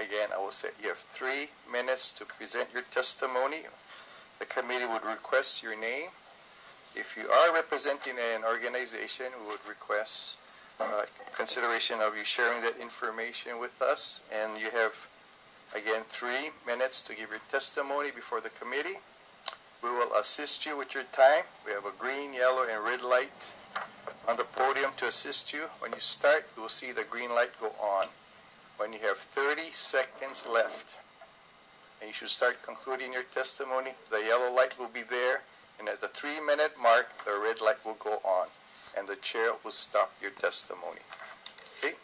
again, I will say you have 3 minutes to present your testimony. The committee would request your name. If you are representing an organization, we would request consideration of you sharing that information with us. And you have, again, 3 minutes to give your testimony before the committee. We will assist you with your time. We have a green, yellow, and red light on the podium to assist you. When you start, you will see the green light go on. When you have 30 seconds left, and you should start concluding your testimony, the yellow light will be there, and at the 3-minute mark, the red light will go on, and the chair will stop your testimony. Okay?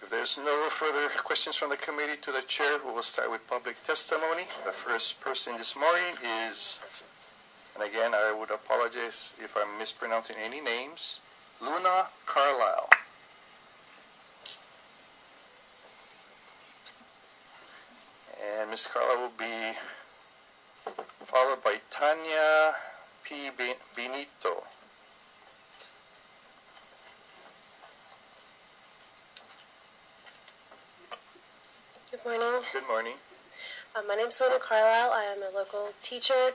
If there's no further questions from the committee to the chair, we will start with public testimony. The first person this morning is, and again, I would apologize if I'm mispronouncing any names, Luna Carlisle. And Ms. Carlisle will be followed by Tanya P. Benito. Good morning. Good morning. My name is Luna Carlisle. I am a local teacher,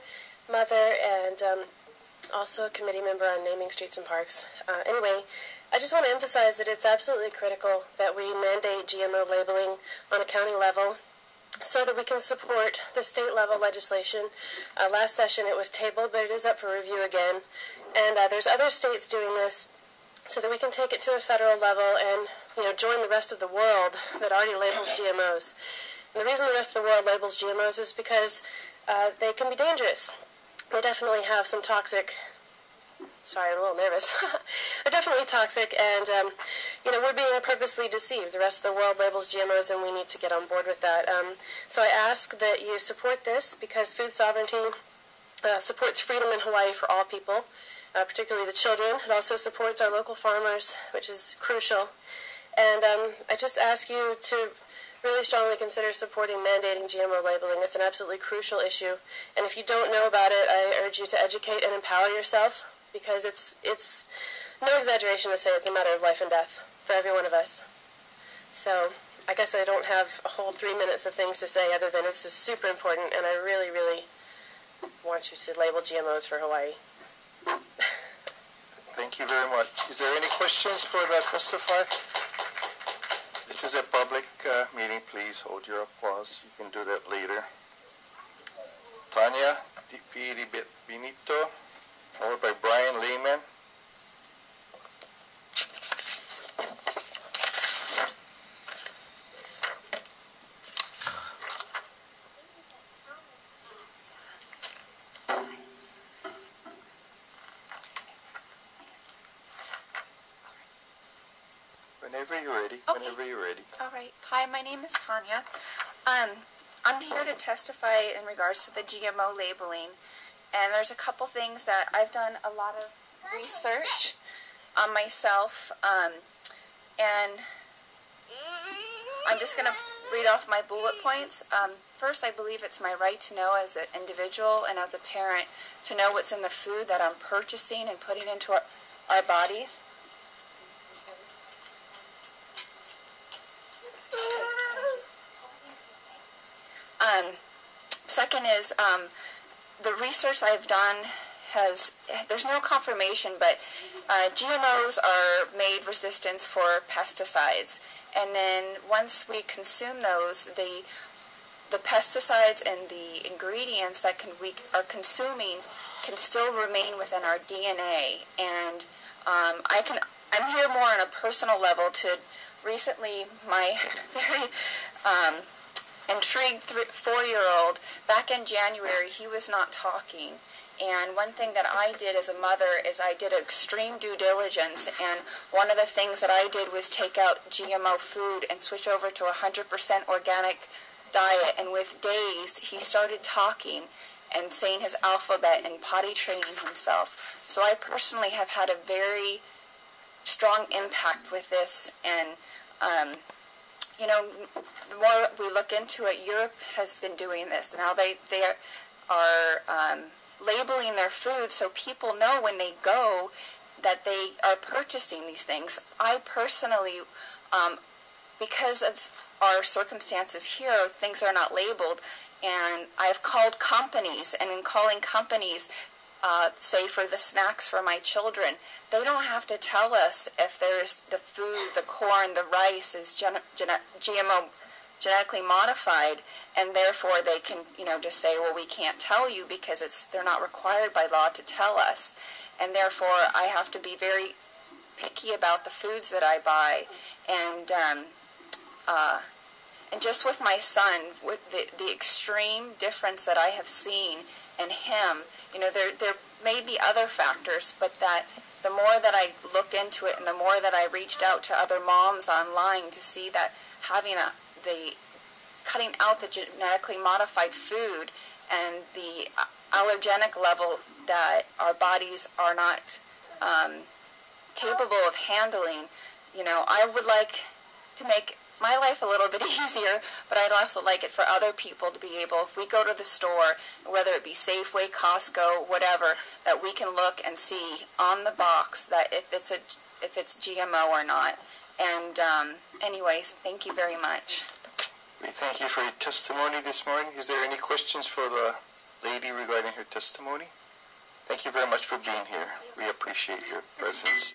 mother, and also a committee member on naming streets and parks. Anyway, I just want to emphasize that it's absolutely critical that we mandate GMO labeling on a county level so that we can support the state level legislation. Last session it was tabled, but it is up for review again. And there's other states doing this so that we can take it to a federal level and join the rest of the world that already labels GMOs. And the reason the rest of the world labels GMOs is because they can be dangerous. They definitely have some toxic, sorry, I'm a little nervous. They're definitely toxic, and we're being purposely deceived. The rest of the world labels GMOs, and we need to get on board with that. So I ask that you support this, because food sovereignty supports freedom in Hawaii for all people, particularly the children. It also supports our local farmers, which is crucial. And I just ask you to really strongly consider supporting mandating GMO labeling. It's an absolutely crucial issue. And if you don't know about it, I urge you to educate and empower yourself, because it's no exaggeration to say it's a matter of life and death for every one of us. So I guess I don't have a whole 3 minutes of things to say other than it's just super important, and I really, really want you to label GMOs for Hawaii. Thank you very much. Is there any questions for the testify? This is a public meeting. Please hold your applause. You can do that later. Tanya P. Benito, followed by Brian Lehman. Whenever you're ready. Okay. Whenever you're ready. All right. Hi, my name is Tanya. I'm here to testify in regards to the GMO labeling. And there's a couple things that I've done a lot of research on myself. And I'm just going to read off my bullet points. First, I believe it's my right to know as an individual and as a parent to know what's in the food that I'm purchasing and putting into our bodies. Second is the research I've done there's no confirmation, but GMOs are made resistant for pesticides, and then once we consume those, the pesticides and the ingredients that we are consuming can still remain within our DNA. And I'm here more on a personal level to recently my very intrigued 4-year-old, back in January, he was not talking. And one thing that I did as a mother is I did extreme due diligence, and one of the things that I did was take out GMO food and switch over to 100% organic diet. And with days, he started talking and saying his alphabet and potty training himself. So I personally have had a very strong impact with this, and the more we look into it, Europe has been doing this. Now they are labeling their food so people know when they go that they are purchasing these things. I personally, because of our circumstances here, things are not labeled, and I've called companies, and in calling companies, say for the snacks for my children, they don't have to tell us if there's the food, the corn, the rice is GMO, genetically modified, and therefore they can, just say, well, we can't tell you because they're not required by law to tell us, and therefore I have to be very picky about the foods that I buy, and just with my son, with the extreme difference that I have seen in him, there may be other factors, but that the more that I looked into it and the more that I reached out to other moms online to see that having cutting out the genetically modified food and the allergenic level that our bodies are not capable of handling, I would like to make my life a little bit easier, but I'd also like it for other people to be able, if we go to the store, whether it be Safeway, Costco, whatever, that we can look and see on the box that if it's GMO or not. And anyways, thank you very much. We thank you for your testimony this morning. Is there any questions for the lady regarding her testimony? Thank you very much for being here. We appreciate your presence.